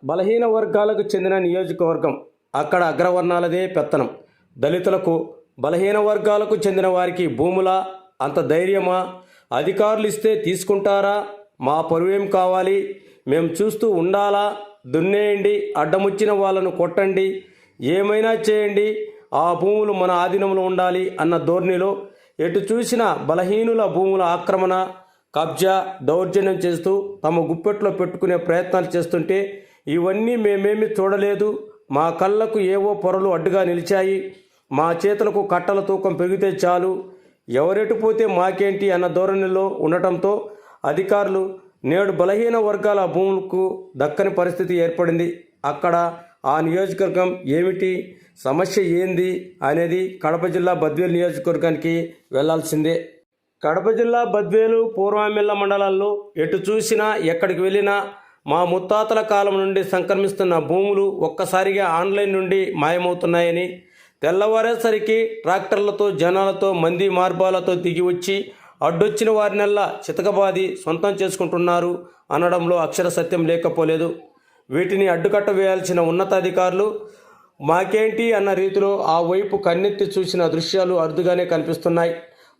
బలహీన వర్గాలకు చెందిన నియోజకవర్గం. అక్కడ అగ్రవర్ణాలదే పెత్తనం. దళితులకు, బలహీన వర్గాలకు చెందిన వారికి భూములా? అంత ధైర్యమా? అధికారులు ఇస్తే తీసుకుంటారా? మా పరువేం కావాలి, మేం చూస్తూ ఉండాలా? దున్నేయండి, అడ్డముచ్చిన వాళ్ళను కొట్టండి, ఏమైనా చేయండి, ఆ భూములు మన ఆధీనంలో ఉండాలి అన్న ధోరణిలో ఎటు చూసిన బలహీనుల భూముల ఆక్రమణ, కబ్జా, దౌర్జన్యం చేస్తూ తమ గుప్పెట్లో పెట్టుకునే ప్రయత్నాలు చేస్తుంటే ఇవన్నీ మేమేమి చూడలేదు, మా కళ్ళకు ఏవో పొరలు అడ్డుగా నిలిచాయి, మా చేతులకు కట్టల తూకం పెరిగితే చాలు, ఎవరెటు పోతే మాకేంటి అన్న ధోరణిలో ఉండటంతో అధికారులు నేడు బలహీన వర్గాల భూములకు దక్కని పరిస్థితి ఏర్పడింది. అక్కడ ఆ నియోజకవర్గం ఏమిటి, సమస్య ఏంది అనేది కడప జిల్లా బద్వేలు నియోజకవర్గానికి వెళ్లాల్సిందే. కడప జిల్లా బద్వేలు, పూర్వమిల్ల మండలాల్లో ఎటు చూసినా ఎక్కడికి వెళ్ళినా మా ముత్తాతల కాలం నుండి సంక్రమిస్తున్న భూములు ఒక్కసారిగా ఆన్లైన్ నుండి మాయమవుతున్నాయని, తెల్లవారేసరికి ట్రాక్టర్లతో, జనాలతో, మంది మార్బాలతో దిగి వచ్చి అడ్డొచ్చిన వారినల్లా చితకబాది సొంతం చేసుకుంటున్నారు అనడంలో అక్షర సత్యం లేకపోలేదు. వీటిని అడ్డుకట్ట వేయాల్సిన ఉన్నతాధికారులు మాకేంటి అన్న రీతిలో ఆ వైపు కన్నెత్తి చూసిన దృశ్యాలు అరుదుగానే కనిపిస్తున్నాయి.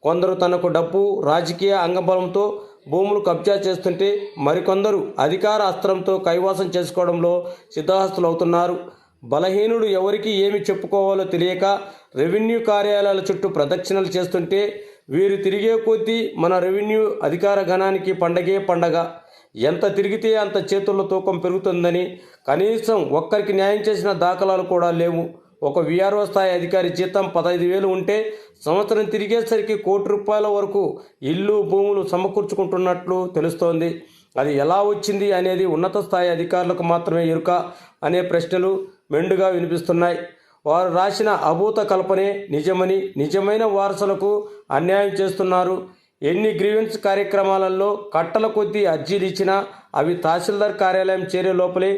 కొందరు తనకు డబ్బు, రాజకీయ అంగబలంతో భూములు కబ్జా చేస్తుంటే మరికొందరు అధికార అస్త్రంతో కైవాసం చేసుకోవడంలో సిద్ధహస్తులవుతున్నారు. బలహీనుడు ఎవరికి ఏమి చెప్పుకోవాలో తెలియక రెవెన్యూ కార్యాలయాల చుట్టూ ప్రదక్షిణలు చేస్తుంటే వీరు తిరిగే కొద్దీ మన రెవెన్యూ అధికార గణానికి పండగే పండగ. ఎంత తిరిగితే అంత చేతుల్లో తూకం పెరుగుతుందని కనీసం ఒక్కరికి న్యాయం చేసిన దాఖలాలు కూడా లేవు. ఒక విఆర్ఓ స్థాయి అధికారి జీతం 15,000 ఉంటే సంవత్సరం తిరిగేసరికి ₹1,00,00,000 వరకు ఇల్లు, భూములు సమకూర్చుకుంటున్నట్లు తెలుస్తోంది. అది ఎలా వచ్చింది అనేది ఉన్నత స్థాయి అధికారులకు మాత్రమే ఎరుక అనే ప్రశ్నలు మెండుగా వినిపిస్తున్నాయి. వారు రాసిన అభూత కల్పనే నిజమని, నిజమైన వారసులకు అన్యాయం చేస్తున్నారు. ఎన్ని గ్రీవెన్స్ కార్యక్రమాలలో కట్టల కొద్దీ అర్జీలు ఇచ్చినా అవి తహసీల్దార్ కార్యాలయం చేరే లోపలే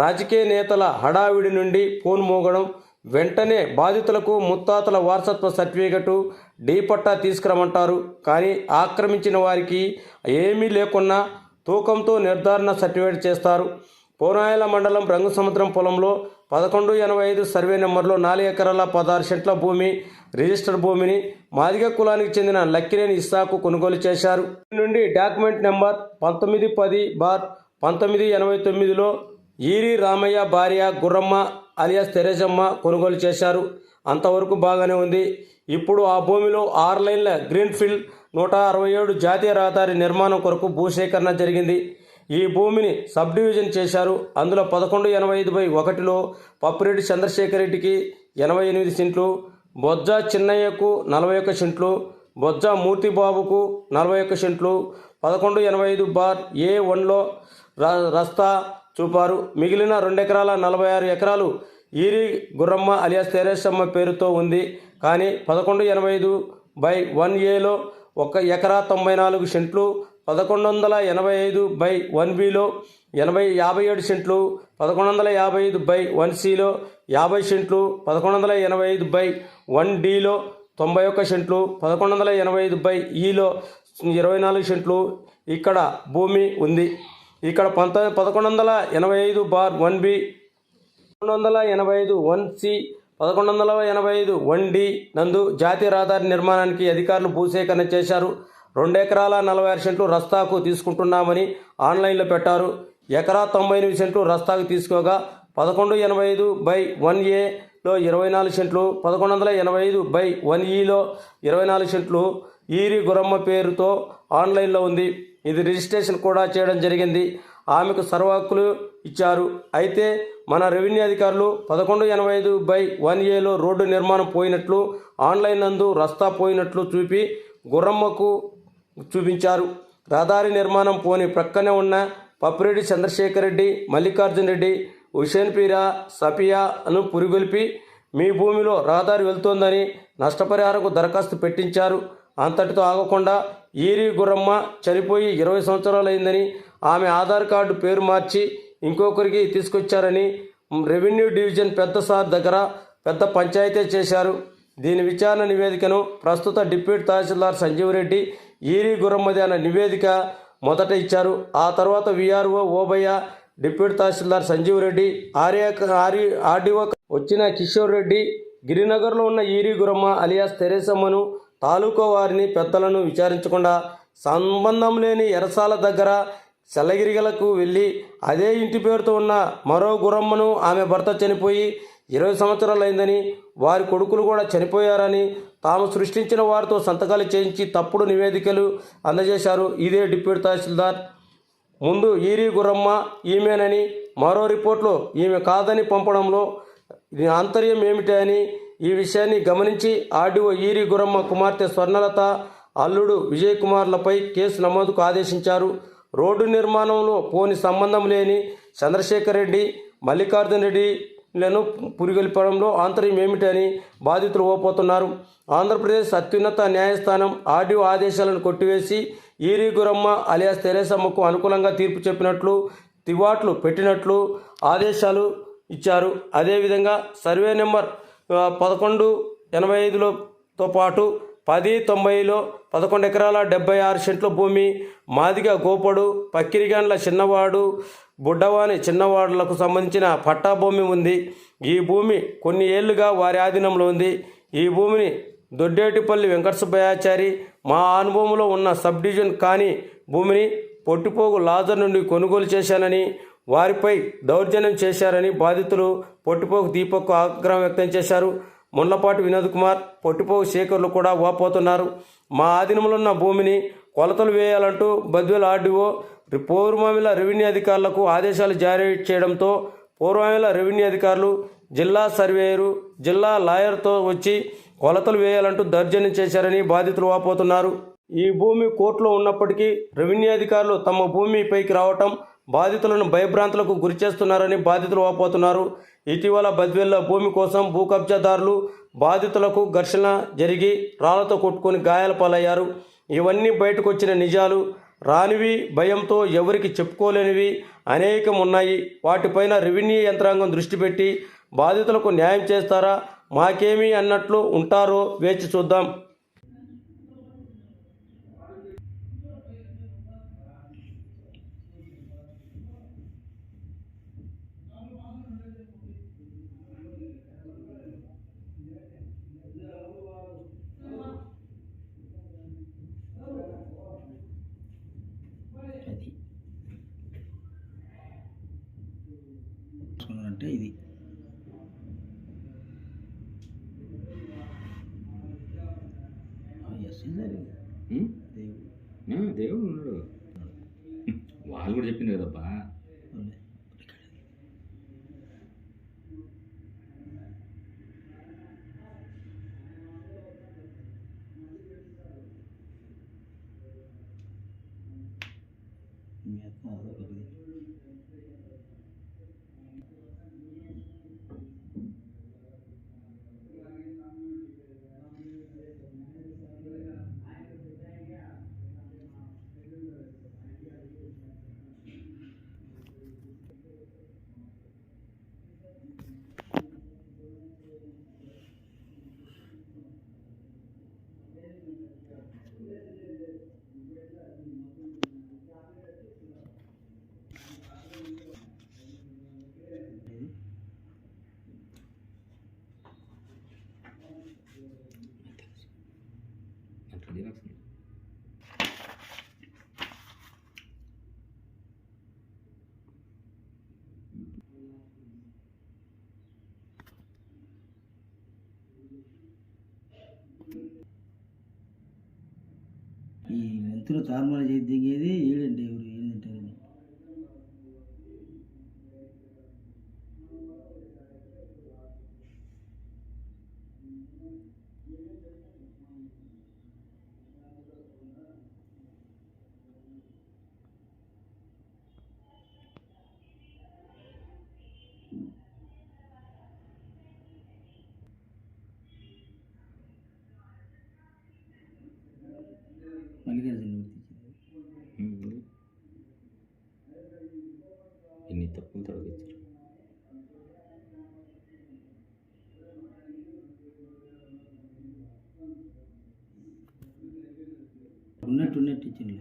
రాజకీయ నేతల హడావిడి నుండి ఫోన్ మోగడం, వెంటనే బాధితులకు ముత్తాతల వారసత్వ సర్టిఫికెటు, డీ పట్టా తీసుకురమంటారు. కానీ ఆక్రమించిన వారికి ఏమీ లేకున్నా తూకంతో నిర్ధారణ సర్టిఫికేట్ చేస్తారు. పూర్ణాయల మండలం రంగుసముద్రం పొలంలో 1185 సర్వే నెంబర్లో 4 ఎకరాల 16 సెంట్ల భూమి, రిజిస్టర్ భూమిని మాదిగ కులానికి చెందిన లక్కినేని ఇస్సాకు కొనుగోలు చేశారు. నుండి డాక్యుమెంట్ నెంబర్ 1910/1989లో ఈరి రామయ్య భార్య గుర్రమ్మ అలియాస్ తెరేజమ్మ కొనుగోలు చేశారు. అంతవరకు బాగానే ఉంది. ఇప్పుడు ఆ భూమిలో 6 లైన్ల గ్రీన్ఫీల్డ్ 167 జాతీయ రహదారి నిర్మాణం కొరకు భూసేకరణ జరిగింది. ఈ భూమిని సబ్ డివిజన్ చేశారు. అందులో 1185/1లో పప్పిరెడ్డి చంద్రశేఖర్ రెడ్డికి 88 సెంట్లు, బొజ్జ చిన్నయ్యకు 41 సెంట్లు, బొజ్జ మూర్తిబాబుకు 41 సెంట్లు 1185/A1లో రస్తా చూపారు. మిగిలిన 2 ఎకరాల 46 ఎకరాలు ఈరి గుర్రమ్మ అలియాస్ తెరేసమ్మ పేరుతో ఉంది. కానీ 1185/1Aలో 1 ఎకరా 94 సెంట్లు, 1185/1Bలో 57 సెంట్లు, 1155/1Cలో 50 సెంట్లు, 1185/1Dలో 91 సెంట్లు, 1185/Eలో 24 సెంట్లు ఇక్కడ భూమి ఉంది. ఇక్కడ 1185/1B, 1185/1C, 1185/1D నందు జాతీయ రహదారి నిర్మాణానికి అధికారులు భూసేకరణ చేశారు. 2 ఎకరాల 46 సెంట్లు రస్తాకు తీసుకుంటున్నామని ఆన్లైన్లో పెట్టారు. ఎకరా 98 సెంట్లు రస్తాకు తీసుకోగా 1185/1Aలో 24 సెంట్లు, 1185/1Eలో 24 సెంట్లు ఈరి గురమ్మ పేరుతో ఆన్లైన్లో ఉంది. ఇది రిజిస్ట్రేషన్ కూడా చేయడం జరిగింది. ఆమెకు సర్వ హక్కులు ఇచ్చారు. అయితే మన రెవెన్యూ అధికారులు 1185/1Aలో రోడ్డు నిర్మాణం పోయినట్లు, ఆన్లైన్ నందు రస్తా పోయినట్లు చూపి గుర్రమ్మకు చూపించారు. రహదారి నిర్మాణం పోని ప్రక్కనే ఉన్న పప్పిరెడ్డి చంద్రశేఖర్ రెడ్డి, మల్లికార్జున్ రెడ్డి, హుసేన్ పీరా, సఫియాను పురిగొల్పి మీ భూమిలో రహదారి వెళ్తోందని నష్టపరిహారకు దరఖాస్తు పెట్టించారు. అంతటితో ఆగకుండా ఈరి గుర్రమ్మ చనిపోయి 20 సంవత్సరాలైందని ఆమె ఆధార్ కార్డు పేరు మార్చి ఇంకొకరికి తీసుకొచ్చారని రెవెన్యూ డివిజన్ పెద్ద సార్ దగ్గర పెద్ద పంచాయతీ చేశారు. దీని విచారణ నివేదికను ప్రస్తుత డిప్యూటీ తహసీల్దార్ సంజీవ్ రెడ్డి ఈరి గుర్రమ్మది అన్న నివేదిక మొదట ఇచ్చారు. ఆ తర్వాత విఆర్ఓ ఓబయ్య డిప్యూటీ తహసీల్దార్ సంజీవ్ రెడ్డి, ఆర్డీఓ వచ్చిన కిషోర్ రెడ్డి, గిరినగర్లో ఉన్న ఈరి గురమ్మ అలియాస్ తెరేసమ్మను, తాలూకా వారిని పెద్దలను విచారించకుండా సంబంధం లేని ఎరసాల దగ్గర చల్లగిరిగలకు వెళ్ళి అదే ఇంటి పేరుతో ఉన్న మరో గురమ్మను ఆమె భర్త చనిపోయి 20 సంవత్సరాలైందని, వారి కొడుకులు కూడా చనిపోయారని తాము సృష్టించిన వారితో సంతకాలు చేయించి తప్పుడు నివేదికలు అందజేశారు. ఇదే డిప్యూటీ తహసీల్దార్ ముందు ఈరి గురమ్మ ఈమెనని, మరో రిపోర్ట్లో ఈమె కాదని పంపడంలో ఆంతర్యం ఏమిటి అని ఈ విషయాన్ని గమనించి ఆర్డీఓ ఈరి గురమ్మ కుమార్తె స్వర్ణలత, అల్లుడు విజయ్ కుమార్లపై కేసు నమోదుకు ఆదేశించారు. రోడ్డు నిర్మాణంలో పోని సంబంధం లేని చంద్రశేఖర్ రెడ్డి, మల్లికార్జున రెడ్డిలను పురిగొల్పడంలో ఆంతర్యం ఏమిటని బాధితులు ఓపోతున్నారు. ఆంధ్రప్రదేశ్ అత్యున్నత న్యాయస్థానం ఆర్డీఓ ఆదేశాలను కొట్టివేసి ఈరి గురమ్మ అలియాస్ తెరేసమ్మకు అనుకూలంగా తీర్పు చెప్పినట్లు, తివాట్లు పెట్టినట్లు ఆదేశాలు ఇచ్చారు. అదేవిధంగా సర్వే నెంబర్ 1185తో పాటు 1090లో 11 ఎకరాల 76 సెంట్ల భూమి మాదిగ గోపడు, పక్కిరిగాండ్ల చిన్నవాడు, బుడ్డవాని చిన్నవాడులకు సంబంధించిన పట్టా భూమి ఉంది. ఈ భూమి కొన్ని ఏళ్లుగా వారి ఆధీనంలో ఉంది. ఈ భూమిని దొడ్డేటిపల్లి వెంకట సుబ్బయాచారి మా అనుభవంలో ఉన్న సబ్ డివిజన్ కాని భూమిని పొట్టిపోగు లాజర్ నుండి కొనుగోలు చేశానని, వారిపై దౌర్జన్యం చేశారని బాధితులు పొట్టిపోగు దీపక్కు ఆగ్రహం వ్యక్తం చేశారు. ముళ్లపాటి వినోద్ కుమార్, పొట్టిపోగు శేఖర్లు కూడా వాపోతున్నారు. మా ఆధీనంలో ఉన్న భూమిని కొలతలు వేయాలంటూ బద్వేల్ ఆర్డీఓ పూర్వమిల రెవెన్యూ అధికారులకు ఆదేశాలు జారీ చేయడంతో పూర్వమిల రెవెన్యూ అధికారులు జిల్లా సర్వేయరు, జిల్లా లాయర్తో వచ్చి కొలతలు వేయాలంటూ దౌర్జన్యం చేశారని బాధితులు వాపోతున్నారు. ఈ భూమి కోర్టులో ఉన్నప్పటికీ రెవెన్యూ అధికారులు తమ భూమిపైకి రావటం బాధితులను భయభ్రాంతులకు గురిచేస్తున్నారని బాధితులు వాపోతున్నారు. ఇటీవల బద్వేల్లో భూమి కోసం భూ కబ్జాదారులు బాధితులకు ఘర్షణ జరిగి రాళ్లతో కొట్టుకొని గాయాల పాలయ్యారు. ఇవన్నీ బయటకు వచ్చిన నిజాలు. రానివి, భయంతో ఎవరికి చెప్పుకోలేనివి అనేకం ఉన్నాయి. వాటిపైన రెవెన్యూ యంత్రాంగం దృష్టి పెట్టి బాధితులకు న్యాయం చేస్తారా, మాకేమీ అన్నట్లు ఉంటారో వేచి చూద్దాం. అంటే ఇది దేవుడు ఉన్నాడు. వాళ్ళు కూడా చెప్పింది కదబ్బా. ఈ మెంతులు తారుమారు చేసి దిగేది ఏడండి, ఎవరు ఏదంటారని. మల్లికార్జున ఎన్ని తప్పులు తొలగించారు. ఉన్నట్టు ఇచ్చింది.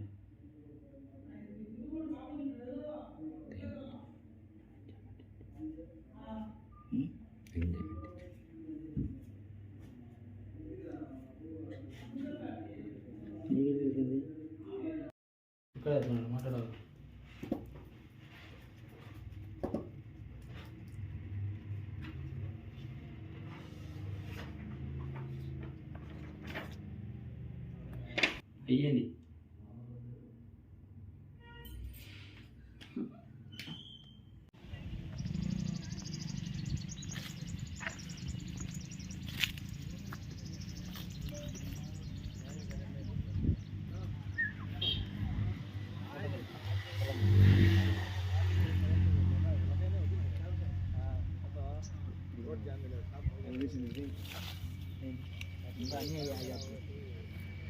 అయ్యండి.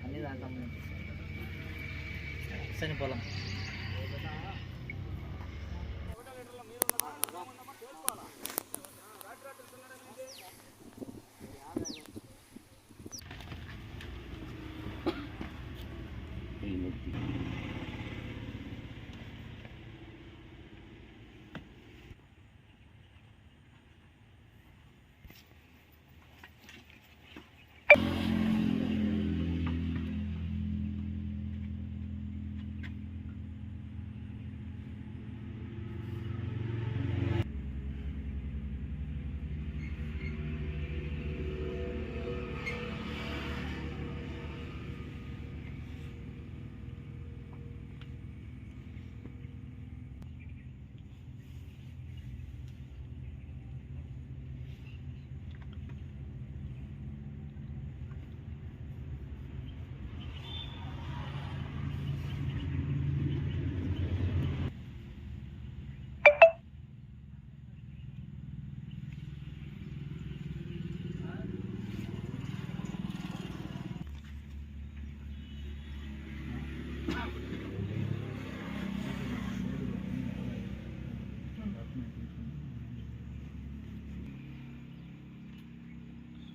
అన్ని దానికి సంబంధించి శని పొలం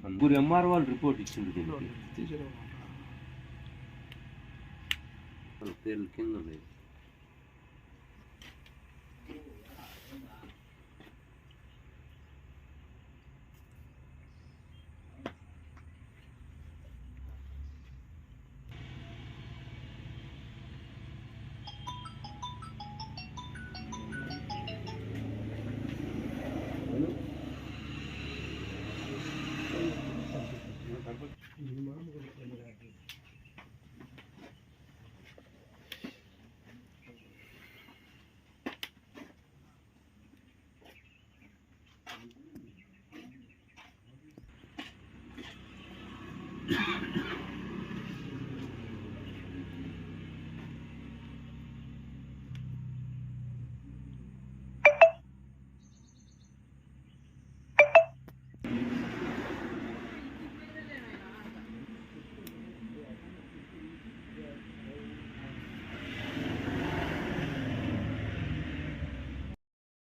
అందరు ఎంఆర్ వాళ్ళు రిపోర్ట్ ఇచ్చింది దీనికి వాళ్ళ పేర్లు కింద ఉన్నాయి.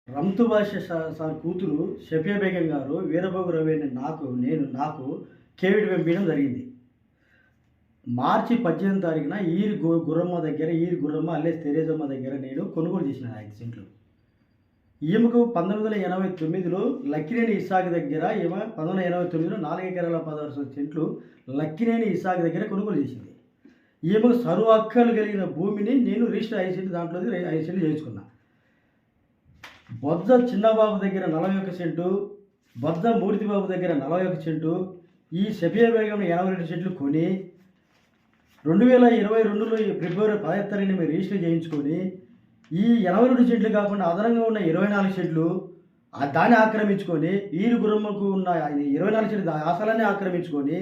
రంతు భాష సార్ కూతురు షఫియా బేగం గారు వీరబాబు రవి అనే నాకు కేవిడి పంపించడం జరిగింది. మార్చి 18వ తారీఖున ఈరి గుర్రమ్మ అల్లేస్ తెరేజమ్మ దగ్గర నేను కొనుగోలు చేసిన 5 సెంట్లు. ఈమెకు 1989లో లక్కినేని ఇసాక్ దగ్గర 1989లో 4 ఎకరాల 16 సెంట్లు లక్కినేని ఇసాక్ దగ్గర కొనుగోలు చేసింది. ఈమెకు సర్వ హక్కులు కలిగిన భూమిని నేను రిజిస్టర్ 5 సెంట్లు దాంట్లో 5 సెంట్లు చేయించుకున్నా. బొజ్జ చిన్నబాబు దగ్గర 41 సెంటు, బొజ్జ మూర్తిబాబు దగ్గర 41 సెంటు, ఈ షఫియా బేగం 82 సెంట్లు కొని 2022లో ఫిబ్రవరి 10వ తారీఖున మేము రిజిస్టర్ చేయించుకొని ఈ 82 సెంట్లు కాకుండా అదనంగా ఉన్న 24 సెంట్లు దాన్ని ఆక్రమించుకొని ఈరు గుర్రమ్మకు ఉన్న 24 సెంట్లు ఆశలన్నీ ఆక్రమించుకొని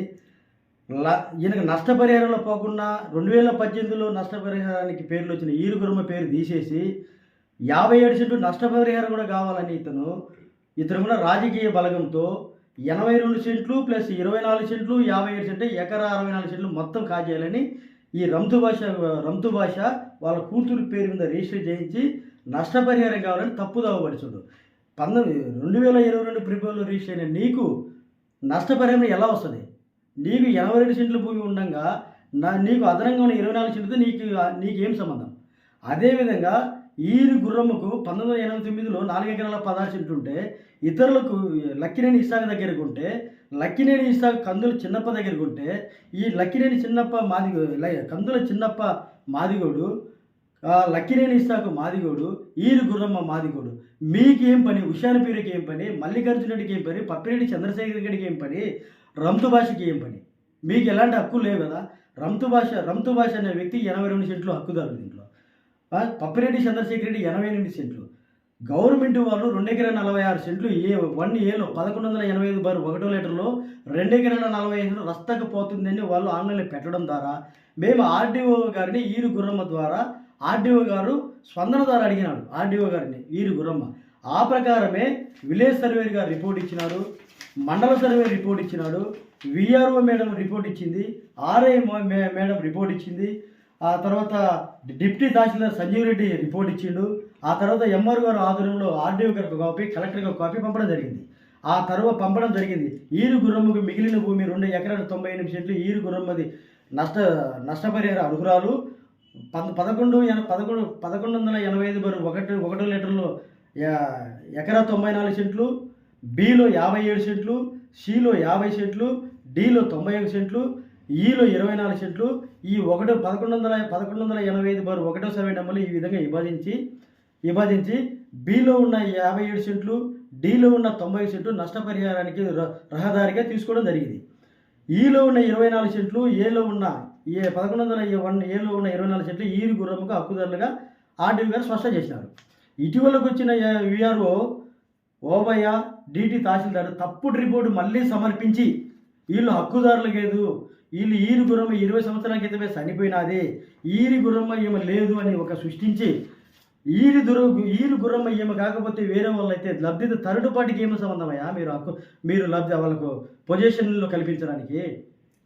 ఈయనకు నష్టపరిహారంలో పోకుండా 2018లో నష్టపరిహారానికి పేర్లు వచ్చిన ఈరు గుర్రమ్మ పేరు తీసేసి 57 సెంట్లు నష్టపరిహారం కూడా కావాలని ఇతను కూడా రాజకీయ బలగంతో 82 సెంట్లు ప్లస్ 24 సెంట్లు 57 సెంట్లు ఎకరా 64 సెంట్లు మొత్తం కాజేయాలని ఈ రంతు భాష వాళ్ళ కూతురు పేరు మీద రిజిస్టర్ చేయించి నష్టపరిహారం కావాలని తప్పుదోవ పడిచుడు. 2022 ఫిబ్రవరిలో రిజిస్టర్ అయిన నీకు నష్టపరిహారం ఎలా వస్తుంది? నీకు 82 సెంట్ల భూమి ఉండగా నీకు అదనంగా ఉన్న 24 సెంట్లతో నీకేం సంబంధం? అదేవిధంగా ఈరు గుర్రమ్మకు 1989లో 4 ఎకరాల 16 సెంట్లు ఉంటే ఇతరులకు లక్కినేని ఇసాక్ దగ్గరకు ఉంటే లక్కినేని ఇసాక్ కందుల చిన్నప్ప దగ్గరకు ఉంటే ఈ లక్కినేని కందుల చిన్నప్ప మాదిగోడు, లక్కినేని ఇసాక్ మాదిగోడు, ఈరు గుర్రమ్మ మాదిగోడు. మీకేం పని? ఉషానపీరుకి ఏం పని? మల్లికార్జునుడికి ఏం పని? పప్పిరెడ్డి చంద్రశేఖర్ గడికి ఏం పని? రంతు భాషకి ఏం పని? మీకు ఎలాంటి హక్కులు లేవు కదా. రంతు భాష అనే వ్యక్తి 82 సెంట్లు హక్కుదారులు దీంట్లో. పప్పిరెడ్డి చంద్రశేఖర్ రెడ్డి 88 సెంట్లు. గవర్నమెంట్ వాళ్ళు 2 ఎకరాల 46 సెంట్లు 1Aలో 1185 బార్ 1 లీటర్లో 2 ఎకరాల 45 సెంట్లు రస్తకు పోతుందని వాళ్ళు ఆన్లైన్లో పెట్టడం ద్వారా మేము ఆర్డీఓ గారిని ఈరు గుర్రమ్మ ద్వారా ఆర్డీఓ గారు స్పందన ద్వారా అడిగినాడు ఆర్డీఓ గారిని ఈరు గుర్రమ్మ. ఆ ప్రకారమే విలేజ్ సర్వేర్ గారు రిపోర్ట్ ఇచ్చినారు, మండల సర్వే రిపోర్ట్ ఇచ్చినాడు, విఆర్ఓ మేడం రిపోర్ట్ ఇచ్చింది, ఆర్ఐ మేడం రిపోర్ట్ ఇచ్చింది, ఆ తర్వాత డిప్యూటీ తహసీల్దార్ సంజీవ్ రెడ్డి రిపోర్ట్ ఇచ్చిండు, ఆ తర్వాత ఎంఆర్ గారు ఆధ్వర్యంలో ఆర్డీఓ గారికి ఒక కాపీ, కలెక్టర్కి ఒక కాపీ పంపడం జరిగింది. ఆ తర్వాత పంపడం జరిగింది. ఈరు గుర్రమ్మకు మిగిలిన భూమి 2 ఎకరాల 98 సెంట్లు ఈరు గుర్రమ్మది నష్టపరిహార అర్హురాలు 1185 బార్ 1 లీటర్లో ఎకరా 94 సెంట్లు, బిలో 57 సెంట్లు, సిలో 50 సెంట్లు, డిలో 91 సెంట్లు, ఈలో 24 సెంట్లు. ఈ 1185 బార్ 1 సర్వే నెంబర్లు ఈ విధంగా విభజించి బిలో ఉన్న 57 సెంట్లు, డిలో ఉన్న 90 సెంట్లు నష్టపరిహారానికి రహదారిగా తీసుకోవడం జరిగింది. ఈలో ఉన్న 24 సెంట్లు, ఏలో ఉన్న 1101 ఉన్న 24 సెంట్లు ఈరు గుర్రమ్మకు హక్కుదారులుగా ఆర్డీఓ గారు స్పష్టం చేసినారు. ఇటీవలకు వచ్చిన విఆర్ఓ ఓబయ్య డిటి తహసీల్దార్ తప్పుడు రిపోర్టు మళ్ళీ సమర్పించి వీళ్ళు హక్కుదారులు లేదు, వీళ్ళు ఈరు గుర్రమ్మ 20 సంవత్సరాల క్రితమే చనిపోయినది, ఈరి గుర్రమ్మ ఈమె లేదు అని ఒక సృష్టించి ఈరు గుర్రమ్మ ఈమె కాకపోతే వేరే వాళ్ళు అయితే లబ్ధి థర్డ్ పార్టీకి ఏమో సంబంధమయ్యా మీరు లబ్ధి వాళ్ళకు పొజిషన్లో కల్పించడానికి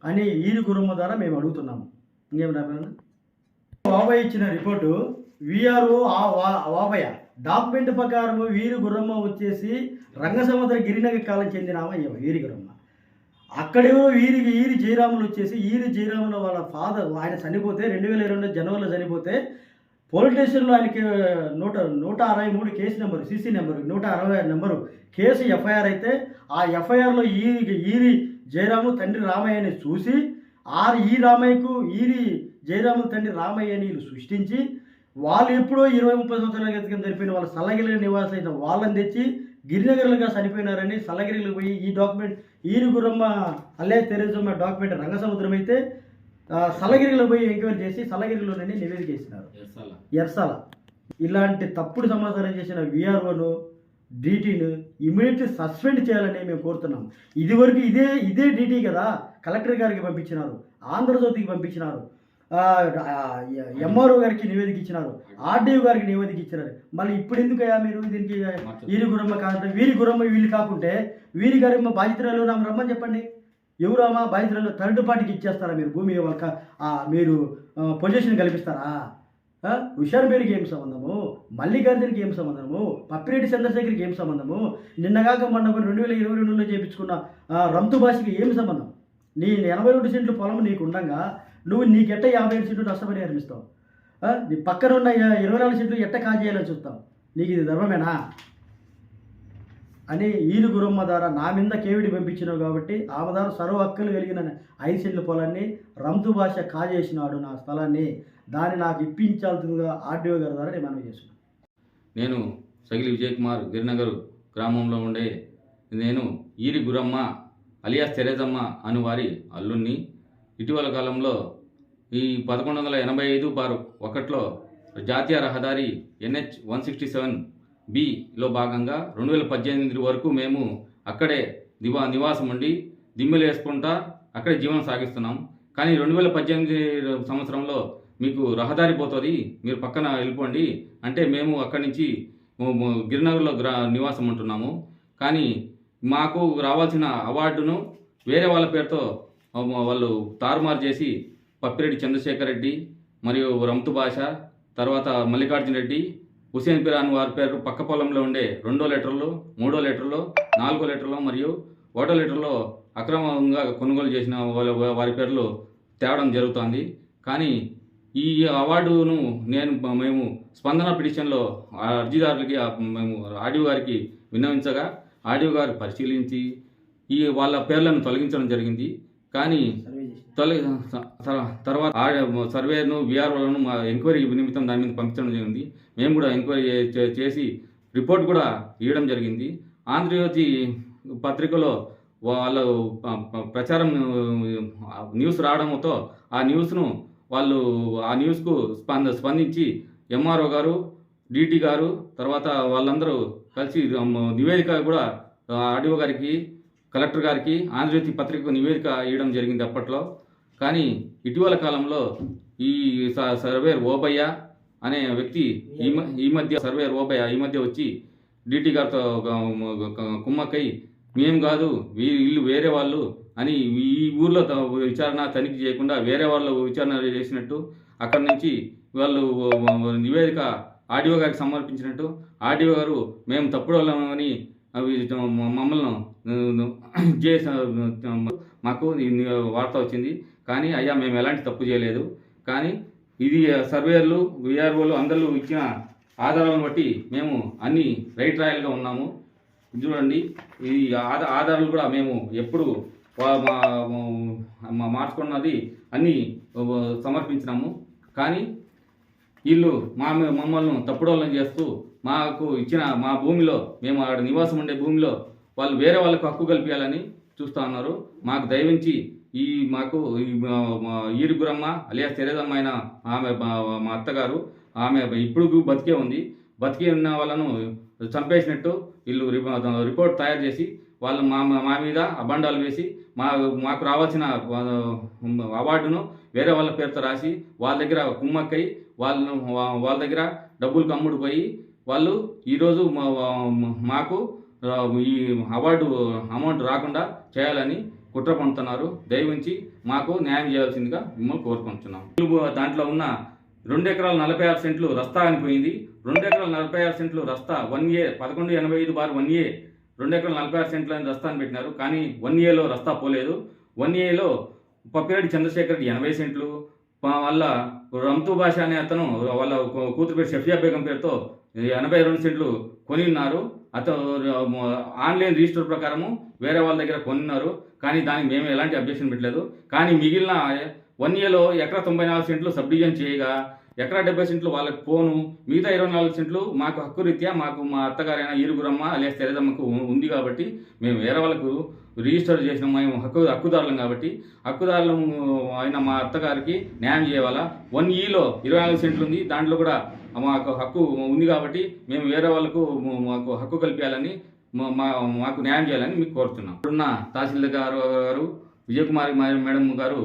అని ఈరు గుర్రమ్మ ద్వారా మేము అడుగుతున్నాము. ఇంకేం రాబోయే ఓబయ్య ఇచ్చిన రిపోర్టు విఆర్ఓ ఓబయ్య డాక్యుమెంట్ ప్రకారం వీరు గుర్రమ్మ వచ్చేసి రంగసముద్ర గిరినగర్ కాలం చెందినామా వీరి గుర్రమ్మ. అక్కడేమో ఈరి జయరాములు వచ్చేసి ఈరి జయరాముల వాళ్ళ ఫాదర్ ఆయన చనిపోతే 2022 జనవరిలో చనిపోతే పోలీస్ స్టేషన్లో ఆయనకి 163 case number CC number 160 number case FIR అయితే ఆ ఎఫ్ఐఆర్లో ఈరి జయరాము తండ్రి రామయ్యని చూసి ఈరి జయరాము తండ్రి రామయ్యని వీళ్ళు సృష్టించి వాళ్ళు ఎప్పుడో 20-30 సంవత్సరాల క్రితం జరిపిన వాళ్ళ సల్లగిరి నివాసం అయిన వాళ్ళని తెచ్చి గిరినగర్లుగా చనిపోయినారని సల్లగిరిలో పోయి ఈ డాక్యుమెంట్ ఈరు గుర్రమ్మ అల్లే తెరేజమ్మ డాక్యుమెంట్ రంగసముద్రం అయితే సల్లగిరిలో పోయి ఎంక్వైరీ చేసి సల్లగిరిలోనే నివేదిక ఇస్తున్నారు ఎర్సాల. ఇలాంటి తప్పుడు సమాచారం చేసిన విఆర్ఓను డీటీను ఇమీడియట్లీ సస్పెండ్ చేయాలని మేము కోరుతున్నాం. ఇదివరకు ఇదే డీటీ కదా కలెక్టర్ గారికి పంపించినారు, ఆంధ్రజ్యోతికి పంపించినారు, ఎంఆర్ఓ గారికి నివేదిక ఇచ్చినారు, ఆర్డీఓ గారికి నివేదిక ఇచ్చినారు. మళ్ళీ ఇప్పుడు ఎందుకయ్యా మీరు దీనికి వీరి గుర్రమ్మ కాదంటే వీరి గుర్రమ్మ వీళ్ళు కాకుంటే వీరి గారి బాధితురాలు రమ్మని చెప్పండి. ఎవరమ్మా బాధితురాలు థర్డ్ పార్టీకి ఇచ్చేస్తారా మీరు భూమి వాళ్ళ మీరు పొజిషన్ కల్పిస్తారా? హుషార్ పేరుకి ఏం సంబంధము, మల్లికార్జునకి ఏం సంబంధము, పప్పిరెడ్డి చంద్రశేఖర్కి ఏం సంబంధము, నిన్నగాక మొన్న 2022లో చేయించుకున్న రంతు భాషకి ఏం సంబంధం? నీ 82 సెంట్లు పొలం నీకు ఉండగా నీకెట్ట 57 సెంట్లు నష్టపరిహారం ఇస్తావు? నీ పక్కన ఉన్న 24 సెంట్లు ఎట్ట కాజేయాలని చూస్తావు? నీకు ఇది ధర్మమేనా అని ఈరు గుర్రమ్మ ద్వారా నా మీద కేవిడి పంపించినావు కాబట్టి ఆమె ద్వారా సర్వ హక్కులు కలిగిన 5 సెంట్ల పొలాన్ని రంతు భాష కాజేసినాడు నా స్థలాన్ని, దాన్ని నాకు ఇప్పించాల్సిందిగా ఆర్డీఓ గారి ద్వారా నేను మనవి చేస్తున్నాను. నేను సగిలి విజయ్ కుమార్ గిరినగర్ గ్రామంలో ఉండే నేను ఈరి గురమ్మ అలియాస్ తెరేజమ్మ అను వారి అల్లుణ్ణి. ఇటీవల కాలంలో ఈ 1185/1లో జాతీయ రహదారి NH 167Bలో భాగంగా 2018 వరకు మేము అక్కడే నివాసం ఉండి దిమ్మెలు వేసుకుంటా అక్కడే జీవనం సాగిస్తున్నాం. కానీ 2018 సంవత్సరంలో మీకు రహదారి పోతుంది, మీరు పక్కన వెళ్ళిపోండి అంటే మేము అక్కడి నుంచి గిరినగర్లో నివాసం ఉంటున్నాము. కానీ మాకు రావాల్సిన అవార్డును వేరే వాళ్ళ పేరుతో వాళ్ళు తారుమారు చేసి పప్పిరెడ్డి చంద్రశేఖర్ రెడ్డి మరియు రంతు భాష తర్వాత మల్లికార్జున రెడ్డి హుసేన్ పిరాన్ వారి పేరు పక్క పొలంలో ఉండే 2 లీటర్లు 3 లీటర్లు 4 లీటర్లు మరియు 1 లీటర్లో అక్రమంగా కొనుగోలు చేసిన వారి పేర్లు తేవడం జరుగుతుంది. కానీ ఈ అవార్డును మేము స్పందన పిటిషన్లో అర్జీదారులకి మేము ఆర్డీఓ గారికి విన్నవించగా ఆర్డీఓ గారు పరిశీలించి వాళ్ళ పేర్లను తొలగించడం జరిగింది. కానీ తర్వాత సర్వేను విఆర్ఓలను మా ఎంక్వైరీ నిమిత్తం దాని మీద పంపించడం జరిగింది. మేము కూడా ఎంక్వైరీ చేసి రిపోర్ట్ కూడా ఇవ్వడం జరిగింది. ఆంధ్రజ్యోతి పత్రికలో వాళ్ళ ప్రచారం న్యూస్ రావడంతో ఆ న్యూస్ను వాళ్ళు ఆ న్యూస్కు స్పందించి ఎంఆర్ఓ గారు, డిటి గారు, తర్వాత వాళ్ళందరూ కలిసి నివేదిక కూడా ఆర్డీఓ గారికి, కలెక్టర్ గారికి, ఆంధ్రజ్యోతి పత్రికకు నివేదిక ఇవ్వడం జరిగింది అప్పట్లో. కానీ ఇటీవల కాలంలో ఈ సర్వేర్ ఓబయ్య అనే వ్యక్తి ఈ మధ్య వచ్చి డిటి గారితో కుమ్మక్కై మేము కాదు వీళ్ళు వేరే వాళ్ళు అని ఈ ఊర్లో విచారణ తనిఖీ చేయకుండా వేరే వాళ్ళు విచారణ చేసినట్టు, అక్కడి నుంచి వాళ్ళు నివేదిక ఆర్డీఓ గారికి సమర్పించినట్టు, ఆర్డీఓ గారు మేము తప్పుడు వాళ్ళమని అవి మమ్మల్ని చేసి మాకు వార్త వచ్చింది. కానీ అయ్యా మేము ఎలాంటి తప్పు చేయలేదు, కానీ ఇది సర్వేయర్లు, విఆర్ఓలు అందరూ ఇచ్చిన ఆధారాలను బట్టి మేము అన్ని రైట్ రాయల్గా ఉన్నాము. చూడండి, ఈ ఆధారాలు కూడా మేము ఎప్పుడు మార్చుకున్నది అన్నీ సమర్పించినాము. కానీ వీళ్ళు మమ్మల్ని తప్పుడు వాళ్ళని చేస్తూ మాకు ఇచ్చిన మా భూమిలో, మేము ఆడ నివాసం ఉండే భూమిలో వాళ్ళు వేరే వాళ్ళకు హక్కు కల్పించాలని చూస్తూ ఉన్నారు. మాకు దయవించి మాకు ఈరి గురమ్మ అలియాస్ తెరేదమ్మ అయిన ఆమె మా అత్తగారు, ఆమె ఇప్పుడు బతికే ఉంది. బతికే ఉన్న వాళ్ళను చంపేసినట్టు వీళ్ళు రిపోర్ట్ తయారు చేసి వాళ్ళు మా మీద అబండాలు వేసి మాకు రావాల్సిన అవార్డును వేరే వాళ్ళ పేరుతో రాసి వాళ్ళ దగ్గర కుమ్మక్కై వాళ్ళ దగ్గర డబ్బులు కమ్ముడిపోయి వాళ్ళు ఈరోజు మాకు ఈ అవార్డు అమౌంట్ రాకుండా చేయాలని కుట్ర పండుతున్నారు. దయవుంచి మాకు న్యాయం చేయాల్సిందిగా మిమ్మల్ని కోరుకుంటున్నాం. దాంట్లో ఉన్న 2 ఎకరాల 46 సెంట్లు రస్తా అనిపోయింది. 2 ఎకరాల 46 సెంట్లు రస్తా 1A 1185/1A 2 ఎకరాల 46 సెంట్లు అని రస్తా అని పెట్టినారు. కానీ 1Aలో రస్తా పోలేదు. 1Aలో పప్పిరెడ్డి చంద్రశేఖర్ రెడ్డి 80 సెంట్లు, వాళ్ళ రంతు భాష అనే అతను వాళ్ళ కూతురు పేరు షఫియా బేగం పేరుతో 82 సెంట్లు కొని ఉన్నారు. అతను ఆన్లైన్ రిజిస్టర్ ప్రకారము వేరే వాళ్ళ దగ్గర కొన్నారు. కానీ దానికి మేము ఎలాంటి అబ్జెక్షన్ పెట్టలేదు. కానీ మిగిలిన 1Aలో ఎకరా 94 సెంట్లు సబ్ డివిజన్ చేయగా ఎకరా 70 సెంట్లు వాళ్ళకి పోను, మిగతా 24 సెంట్లు మాకు హక్కు రీత్యా మాకు మా అత్తగారైన ఈరుగురమ్మ అలియాస్ తెరేదమ్మకు ఉంది కాబట్టి మేము వేరే వాళ్ళకు రిజిస్టర్ చేసిన మేము హక్కుదారులం కాబట్టి హక్కుదారులం అయిన మా అత్తగారికి న్యాయం చేయాలా. 1Eలో 24 సెంట్లు ఉంది, దాంట్లో కూడా మాకు హక్కు ఉంది కాబట్టి మేము వేరే వాళ్ళకు మాకు హక్కు కల్పించాలని మాకు న్యాయం చేయాలని మీకు కోరుతున్నాం. ఇప్పుడున్న తహసీల్దార్ గారు విజయకుమారి మేడం గారు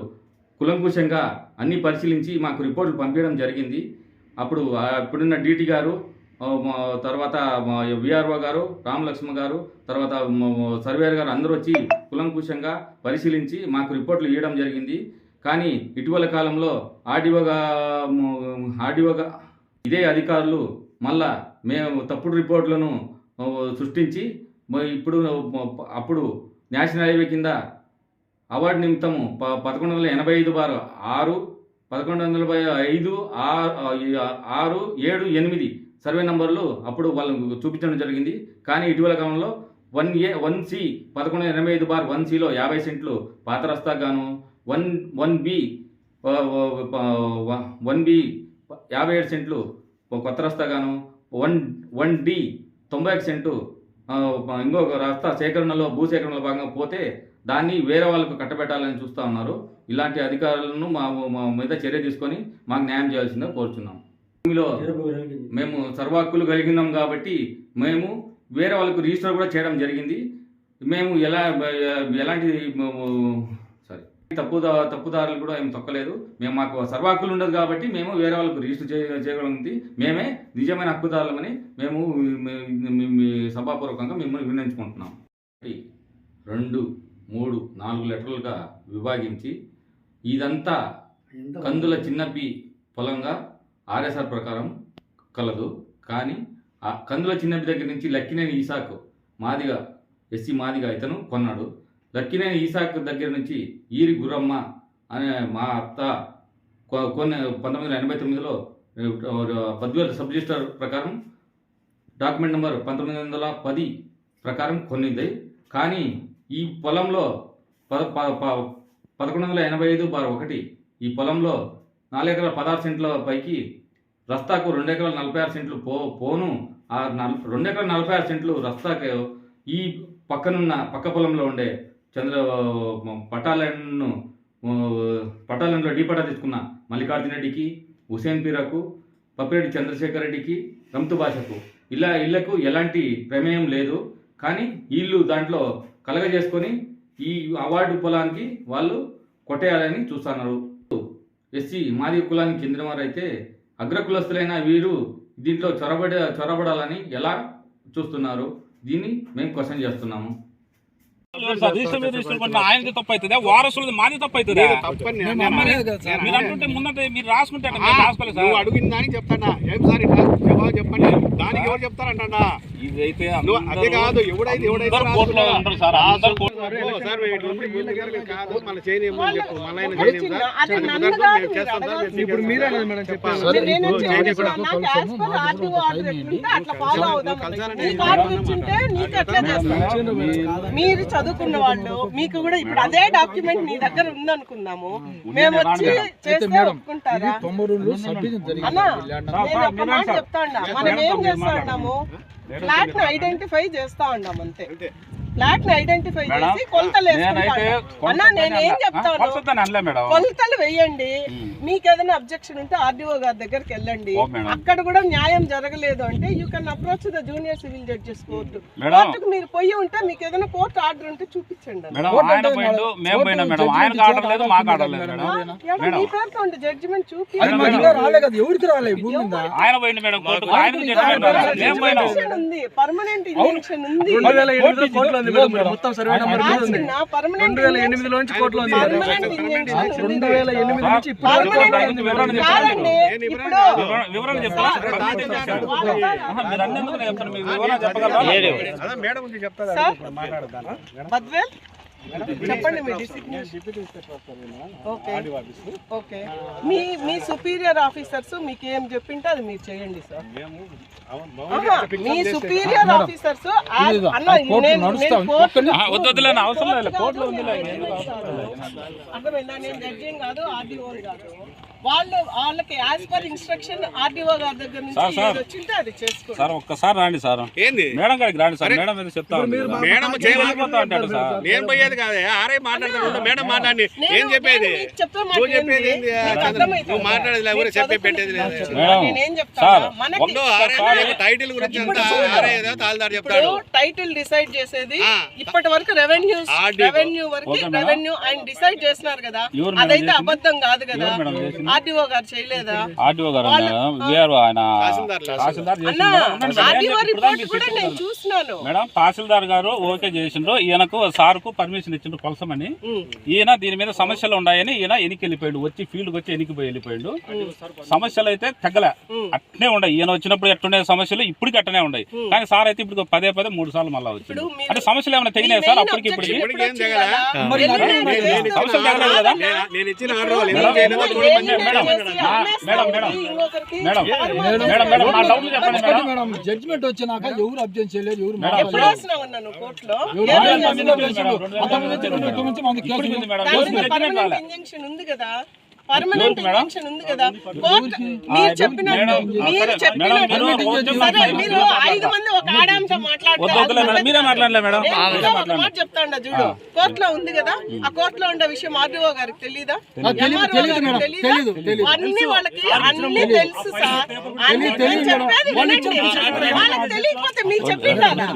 కులంకుశంగా అన్ని పరిశీలించి మాకు రిపోర్టులు పంపించడం జరిగింది. ఇప్పుడున్న డిటి గారు, తర్వాత విఆర్ఓ గారు, రామలక్ష్మ గారు, తర్వాత సర్వేయర్ గారు అందరూ వచ్చి కులంకుశంగా పరిశీలించి మాకు రిపోర్టులు ఇవ్వడం జరిగింది. కానీ ఇటీవల కాలంలో ఆర్డీఓగా ఇదే అధికారులు మళ్ళా మేము తప్పుడు రిపోర్టులను సృష్టించి అప్పుడు నేషనల్ హైవే కింద అవార్డు నిమిత్తము 1185/6 1185/6/7/8 సర్వే నంబర్లు అప్పుడు వాళ్ళకు చూపించడం జరిగింది. కానీ ఇటీవల కాలంలో 1C 1185/1Cలో 50 సెంట్లు పాత రస్తాకు గాను, 1B 57 సెంట్లు కొత్త రస్తా గాను, 1D 91 సెంటు ఇంకొక రస్తా భూసేకరణలో భాగంగా పోతే దాన్ని వేరే వాళ్ళకు కట్టబెట్టాలని చూస్తూ ఉన్నారు. ఇలాంటి అధికారులను మా మీద చర్య తీసుకొని మాకు న్యాయం చేయాల్సిందిగా కోరుచున్నాం. భూమిలో మేము సర్వహక్కులు కలిగినాం కాబట్టి మేము వేరే వాళ్ళకు రిజిస్టర్ కూడా చేయడం జరిగింది. మేము ఎలాంటి తప్పుదారులు కూడా ఏం తొక్కలేదు. మాకు సర్వహక్కులు ఉండదు కాబట్టి మేము వేరే వాళ్ళకు రిజిస్టర్ చేయగలిగింది. మేమే నిజమైన హక్కుదారులమని మేము సభాపూర్వకంగా మిమ్మల్ని విన్నవించుకుంటున్నాం. 2, 3, 4 లెటర్లుగా విభాగించి ఇదంతా కందుల చిన్నప్పి పొలంగా ఆర్ఎస్ఆర్ ప్రకారం కలదు. కానీ ఆ కందుల చిన్నప్పి దగ్గర నుంచి లక్కినేని ఈసాకు మాదిగా ఎస్సీ మాదిగా ఇతను కొన్నాడు. లక్కినేని ఈసాకు దగ్గర నుంచి ఈరి గురమ్మ అనే మా అత్త 1989లో 10,000 సబ్ రిజిస్టర్ ప్రకారం డాక్యుమెంట్ నెంబర్ 1910 ప్రకారం కొనింది. కానీ ఈ పొలంలో 1185/1 ఈ పొలంలో 4 ఎకరాల 16 సెంట్ల పైకి రస్తాకు 2 ఎకరాల 46 సెంట్లు పోను. ఆ 2 ఎకరాల 46 సెంట్లు రస్తాకు ఈ పక్క పొలంలో ఉండే పటాలంలో డీపటా తీసుకున్న మల్లికార్జున రెడ్డికి, హుసేన్ పీరకు, పప్పిరెడ్డి చంద్రశేఖర్ రెడ్డికి, రమ్తు భాషకు ఇళ్లకు ఎలాంటి ప్రమేయం లేదు. కానీ వీళ్ళు దాంట్లో కలగజేసుకొని ఈ అవార్డు పొలానికి వాళ్ళు కొట్టేయాలని చూస్తున్నారు. ఎస్సీ మాదిగ కులానికి చెందిన వారైతే అగ్రకులస్తులైన వీరు దీంట్లో చొరబడాలని ఎలా చూస్తున్నారు? దీన్ని మేము క్వశ్చన్ చేస్తున్నాము. ఆయనది తప్పు అవుతుంది, వారసులది మాది తప్పు అవుతుంది. మీరు అంటుంటే ముందంటే మీరు రాసుకుంటే రాసుకోలేదు సార్. అడిగిన దానికి చెప్తాడా ఏం సార్ ఇట్లా జవాబు చెప్పండి, దానికి ఎవరు చెప్తారంటా? ఇదైతే అదే కాదు, ఎవడైతే ఇప్పుడు మీరే మేడం చెప్పారు. మీరు చదువుకున్న వాళ్ళు మీకు కూడా ఇప్పుడు అదే డాక్యుమెంట్ నీ దగ్గర ఉందనుకుందాము, మేము వచ్చి చేస్తే ఒప్పుకుంటారా? అన్నా నేను ఒక మాట చెప్తా ఉన్నా, మనం ఏం చేస్తా ఉన్నాము, ఫ్లాట్ ని ఐడెంటిఫై చేస్తా ఉన్నాం అంతే. ఫ్లాట్ ని ఐడెంటిఫై చేసి కొలతలు అన్నా నేను ఏం చెప్తాను, కొలతలు వేయండి. మీకు ఏదైనా అబ్జెక్షన్ ఉంటే ఆర్డీఓ గారి దగ్గరికి వెళ్ళండి. అక్కడ కూడా న్యాయం జరగలేదు అంటే you can approach the junior civil judges court. కోర్టుకు మీరు పోయి ఉంటే మీకు ఏదైనా కోర్టు ఆర్డర్ ఉంటే చూపించండి. మీ పేరుతో ఉంటే జడ్జిమెంట్ చూపి ఉంది, పర్మనెంట్ ఇంజెక్షన్ ఉంది. మొత్తం సర్వే నెంబర్ పర్మనెంట్ 2008 నుంచి కోర్టులో ఉంది. 2008 నుంచి వివరణ చెప్పండి మీ ఓకే. మీ సుపీరియర్ ఆఫీసర్స్ మీకు ఏం చెప్పింటే అది మీరు చేయండి సార్. మీ సుపీరియర్ ఆఫీసర్స్ అర్థమైందా? నేను జడ్జింగ్ కాదు, ఆర్డీఓ కాదు. వాళ్ళకి యాజ్ పర్ ఇన్స్ట్రక్షన్ ఆర్డీఓ గారి దగ్గర నుంచి వచ్చింటే అది చేసుకోండి సార్. ఒక్కసారి రాండి సార్, ఏంది మేడం గారికి రాండి సార్. మేడం ఏదో చెప్తాను, మేడం అంటాడు సార్. నేను పోయేది కాదు, ఆరే మాట్లాడతాడు. మేడం మాట్లాడి ఏం చెప్పేది, నువ్వు చెప్పేది నువ్వు మాట్లాడేది ఎవరు చెప్పే పెట్టేది లేదు. టైటిల్ గురించి చెప్తాడు. టైటిల్ డిసైడ్ చేసేది ఇప్పటి వరకు రెవెన్యూ వరకు రెవెన్యూ ఆయన డిసైడ్ చేస్తున్నారు కదా, అదైతే అబద్ధం కాదు కదా. ఆర్డీఓ గారు చేయలేదా? ఆర్డీఓ గారు మేడం తహసీల్దార్ గారు ఓకే చేసిండ్రు. ఈయనకు సార్కు పర్మిషన్ ఇచ్చిండ్రు కొలసమని. ఈయన దీని మీద సమస్యలు ఉన్నాయని ఈయన ఎనికి వెళ్ళిపోయాడు, వచ్చి ఫీల్డ్కి వచ్చి ఎనికిపోయి వెళ్ళిపోయాడు. సమస్యలు అయితే తగ్గలే, అట్నే ఉన్నాయి. ఈయన వచ్చినప్పుడు ఎట్లుండే సమస్యలు ఇప్పటికి అట్టనే ఉన్నాయి. కానీ సార్ అయితే ఇప్పుడు పదే 3 సార్లు మళ్ళీ వచ్చింది. అంటే సమస్యలు ఏమైనా తగినాయి సార్? అప్పటికి ఇప్పటికి సమస్యలు తగలేదు కదా. జడ్జిమెంట్ వచ్చినాక ఎవరు అబ్జెక్షన్ చేయలేదు, ఎవరు ఇంజెక్షన్ ఉంది కదా, పర్మనెంట్ ఇంజెక్షన్ ఉంది కదా. మీరు చెప్పినట్టు మీరు 5 మంది ఒక ఆడాంతో చెప్తాండ చూడు, కోర్టులో ఉంది కదా. ఆ కోర్టులో ఉండే విషయం ఆర్డీఓ గారికి తెలీదా? అన్ని వాళ్ళకి అన్ని తెలుసు సార్. వాళ్ళకి తెలియకపోతే మీరు చెప్పిండారా?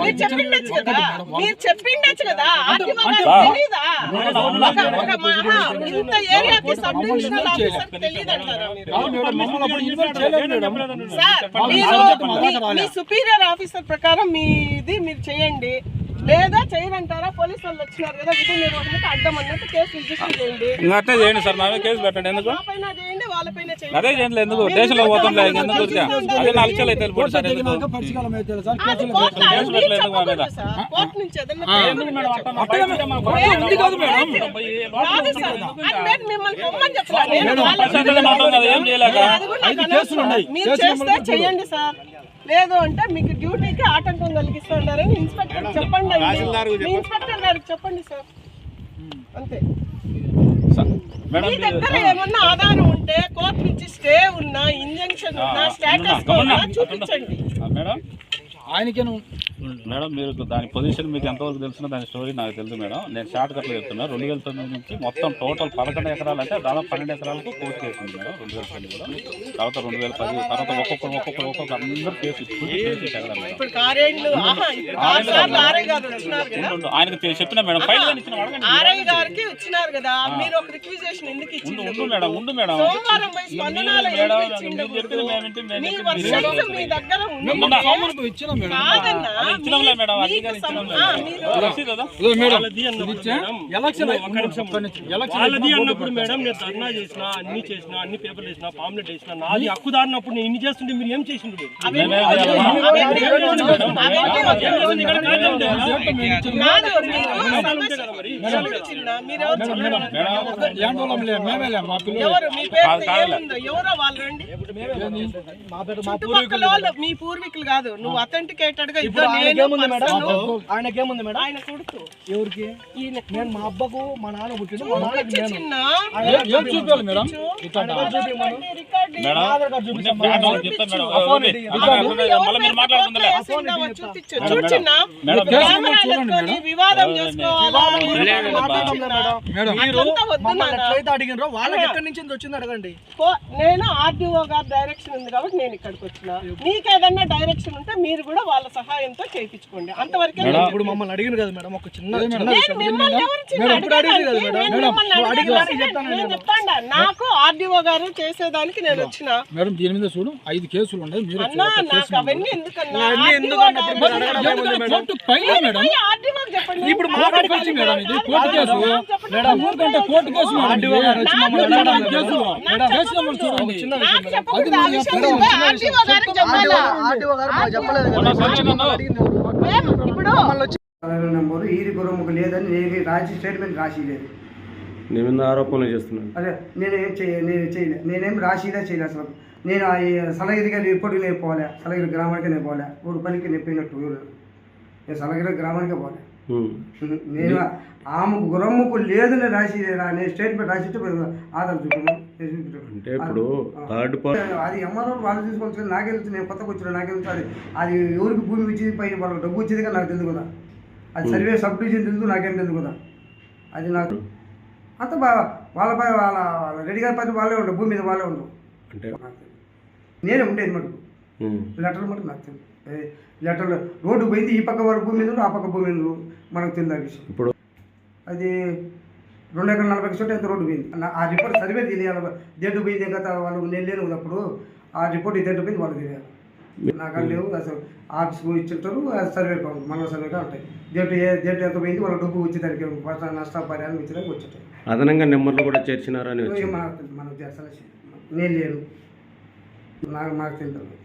మీరు చెప్పిండొచ్చు కదా, మీరు చెప్పిండొచ్చు కదా. ఆర్డీఓ గారికి తెలీదా? ఇంత ఏరియాకి సబ్ డివిజనల్ ఆఫీసర్ తెలియదంటారా మీరు? సార్ మీ సుపీరియర్ ఆఫీసర్ ప్రకారం మీది మీరు చేయండి, లేదా చేయనంటారా? పోలీసు వాళ్ళు వచ్చినారు కదా, విధి నిర్వహణకు అడ్డం అన్నట్టు కేసు రిజిస్టర్ చేయండి. అట్లా చేయండి సార్, నావే కేసు పెట్టండి. ఎందుకు చేయండి, వాళ్ళపైన అదే చేయండి. ఎందుకు స్టేషన్లో పోతుండే ఎందుకు? అదే 4 లక్షలు అయితే కోర్టు నుంచి మీరు చేస్తే చెయ్యండి సార్, లేదు అంటే మీకు డ్యూటీకి ఆటంకం కలిగిస్తున్నారని ఇన్స్పెక్టర్ చెప్పండి. ఇన్స్పెక్టర్ గారికి చెప్పండి సార్, అంతే. మీ దగ్గర ఏమన్నా ఆధారం ఉంటే కోర్టు నుంచి స్టే ఉన్నా, ఇంజంక్షన్ ఉన్నా, స్టేటస్ ఉన్నా చూపించండి. ఆయనకేను మేడం మీరు దాని పొజిషన్ మీకు ఎంతవరకు తెలిసిన దాని స్టోరీ నాకు తెలుసు మేడం. నేను షార్ట్ కట్లో చెప్తున్నా. 2009 నుంచి మొత్తం టోటల్ 11 ఎకరాలు అంటే దాదాపు 12 ఎకరాలకు కోర్టు కేసు ఉంది మేడం. 2010 కూడా తర్వాత 2010 తర్వాత ఒక్కొక్క అందరూ కేసు ఇప్పుడు కారేళ్ళు ఆయనకు చెప్పిన మేడం ఫైల్ ఆర్ఐ గారికి ఇచ్చినారు కదా, మీరు ఒక రిక్విజిషన్ ఎందుకు ఇచ్చిండ్రు? ఉండు మేడం సోమవారం పోయి స్పందనలో ఎందుకు ఇచ్చిండ్రు? మీ వర్షన్స్ మీ దగ్గర వాళ్ళది అన్నప్పుడు మేడం నేను ధర్నా చేసిన, అన్ని చేసిన, అన్ని పేపర్లు వేసిన, పాంప్లెట్ వేసిన, నాది హక్కుదారినప్పుడు నేను ఇన్ని చేస్తుంటే మీరు ఏం చేసిండ్రు? మీ పూర్వీకులు కాదు, నువ్వు అథెంటికేటెడ్ గా ఆయనకేముంది మేడం? ఆయన కొడుకు ఎవరికి? నేను మా అబ్బకు మా నాన్న పుట్టిన మా నాన్నకి నేను చిన్న చూపించాలి మేడం. వివాదం చేసుకోవాలి. ఎట్లయితే అడిగినరో వాళ్ళకి ఎక్కడి నుంచి వచ్చింది అడగండి. నేను ఆర్డీఓ గారి డైరెక్షన్ ఉంది కాబట్టి నేను ఇక్కడికి వచ్చిన. మీకేదన్నా డైరెక్షన్ ఉంటే మీరు కూడా వాళ్ళ సహాయంతో చేయించుకోండి. అంతవరకే. ఇప్పుడు మమ్మల్ని అడిగిన కదా మేడం, ఒక చిన్న నాకు ఆర్డీఓ గారు చేసేదానికి నేను వచ్చిన. మేడం దీని మీద చూడు 5 కేసులు ఉన్నాయి. మీరు అన్నా నాకు అవన్నీ ఎందుకన్నా? ఇప్పుడు మాట్లాడుకోవచ్చు మేడం, ఇది కోర్టు కేసు మేడం. ఊరికంటే కోర్టు కేసు ఆర్డీఓ గారు వచ్చి మమ్మల్ని అడగడం కేసులు మేడం. కేసులో మనం చూడండి చిన్న విషయం మేడం. ఆర్డీఓ గారు మాకు చెప్పలేదు కదా. ఇప్పుడు నెంబరు ఈది గురముకు లేదని నేను రాసి స్టేట్మెంట్ రాసి లేదు. నీ మీద ఆరోపణలు చేస్తున్నాను. అదే నేను చేయలేదు. నేనేం రాసిదే చేయలేదు అసలు. నేను సలగిరి గారు ఎప్పటికి నేను పోలే, సలగిరి గ్రామానికి నేను పోలే, ఊరు పనికి నేను పోయినట్టు నేను సలగిరి గ్రామానికే పోలే. నేను ఆమెకు గురమ్మకు లేదని రాసి నేను స్టేట్మెంట్ రాసి ఆధార్ చూపున్నాను. అంటే ఇప్పుడు అది ఎంఆర్ఓ వాళ్ళు తీసుకోవచ్చు. నాకే తెలుసు, నేను కొత్తగా వచ్చిన నాకే తెలుసు. అది ఎవరికి భూమి వచ్చేది పైన వాళ్ళకి డబ్బు వచ్చేది కానీ నాకు తెలుసు కదా. అది సర్వే సబ్ డివిజన్ తెలుసు, నాకేం తెలుసు కదా. అది నాకు అంత బాగా వాళ్ళపై వాళ్ళ రెడ్డి గారి పని వాళ్ళే ఉండవు, భూమి మీద వాళ్ళే ఉండవు. అంటే నేనే ఉండేది మటుకు లెటర్లు మటుకు నాకు తెలుసు. లెటర్లు రోడ్డు పోయింది, ఈ పక్క వాళ్ళ భూమి మీద ఆ పక్క భూమి మీద మనకు తెలియదు ఆ విషయం. ఇప్పుడు అది 2 ఎకరాల 40 చోట ఎంత రోడ్డు పోయింది. ఆ రిపోర్ట్ సర్వే తెలియాలి. దేంట్లో పోయింది కదా వాళ్ళు, నేను లేను అప్పుడు. ఆ రిపోర్ట్ దేంట్లో పోయింది వాళ్ళు తెలియాలి. నాకు లేవు అసలు. ఆఫీస్కి ఇచ్చింటారు, సర్వే కావాలి, మన సర్వేగా ఉంటాయి. దేంట్లో ఎంత పోయింది వాళ్ళ డబ్బు వచ్చేదానికి నష్టపరిహారం ఇచ్చేదానికి వచ్చేటాయి. అదనంగా నెంబర్లు కూడా చేర్చినారని మనకు చేస్తాను. నేను లేను, నాకు తెలియదు.